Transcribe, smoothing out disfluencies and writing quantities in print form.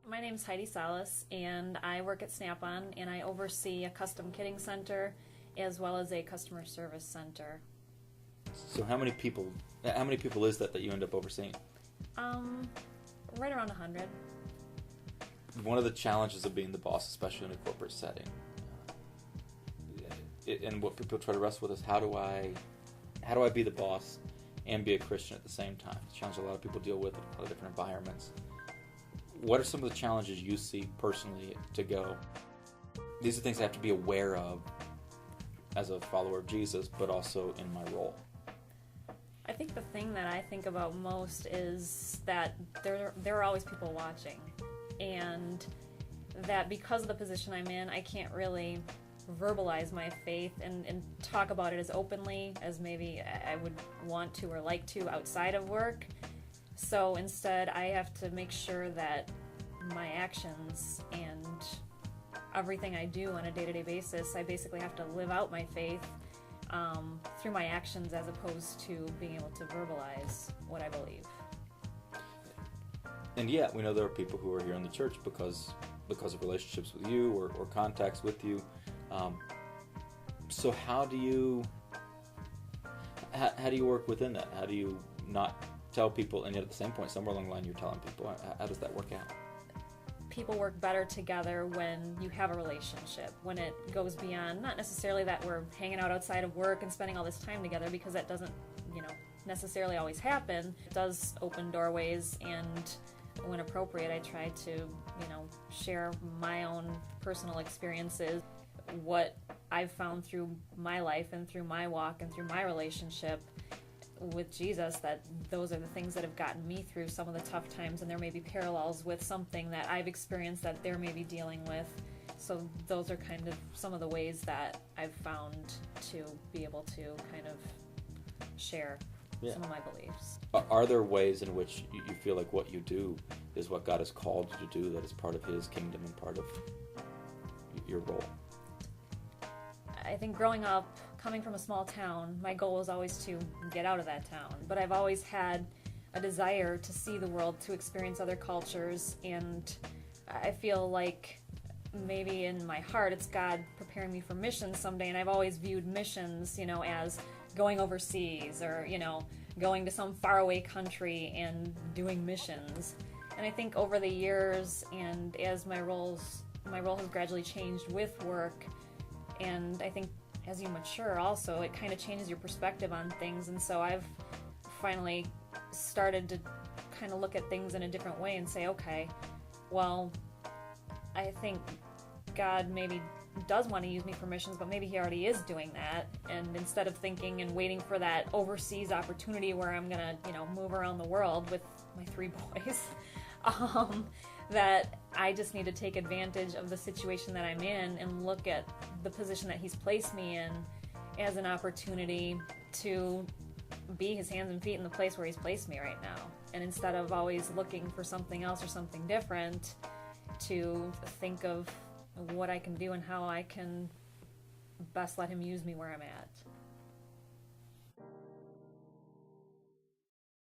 My name's Heidi Salas, and I work at Snap-on, and I oversee a custom kitting center as well as a customer service center. So how many people is that you end up overseeing? Right around 100. One of the challenges of being the boss, especially in a corporate setting, and what people try to wrestle with is how do I be the boss and be a Christian at the same time? It's a challenge a lot of people deal with in a lot of different environments. What are some of the challenges you see personally to go, these are things I have to be aware of as a follower of Jesus, but also in my role? I think the thing that I think about most is that there are always people watching, and that because of the position I'm in, I can't really verbalize my faith and talk about it as openly as maybe I would want to or like to outside of work. So instead, I have to make sure that my actions and everything I do on a day-to-day basis, I basically have to live out my faith through my actions as opposed to being able to verbalize what I believe. And yeah, we know there are people who are here in the church because of relationships with you or contacts with you. So how do you work within that? How do you not tell people, and yet at the same point, somewhere along the line, you're telling people? How does that work out? People work better together when you have a relationship, when it goes beyond, not necessarily that we're hanging out outside of work and spending all this time together, because that doesn't, necessarily always happen. It does open doorways, and when appropriate, I try to, share my own personal experiences, what I've found through my life and through my walk and through my relationship with Jesus, that those are the things that have gotten me through some of the tough times, and there may be parallels with something that I've experienced that they're maybe dealing with. So those are kind of some of the ways that I've found to be able to kind of share some of my beliefs. Are there ways in which you feel like what you do is what God has called you to do, that is part of His kingdom and part of your role? I think growing up, coming from a small town, my goal was always to get out of that town. But I've always had a desire to see the world, to experience other cultures, and I feel like maybe in my heart it's God preparing me for missions someday, and I've always viewed missions, as going overseas or, going to some faraway country and doing missions. And I think over the years, and as my role has gradually changed with work, and I think as you mature also, it kind of changes your perspective on things. And so I've finally started to kind of look at things in a different way and say, okay, well, I think God maybe does want to use me for missions, but maybe He already is doing that. And instead of thinking and waiting for that overseas opportunity where I'm going to, move around the world with my 3 boys, that I just need to take advantage of the situation that I'm in and look at the position that He's placed me in as an opportunity to be His hands and feet in the place where He's placed me right now. And instead of always looking for something else or something different, to think of what I can do and how I can best let Him use me where I'm at.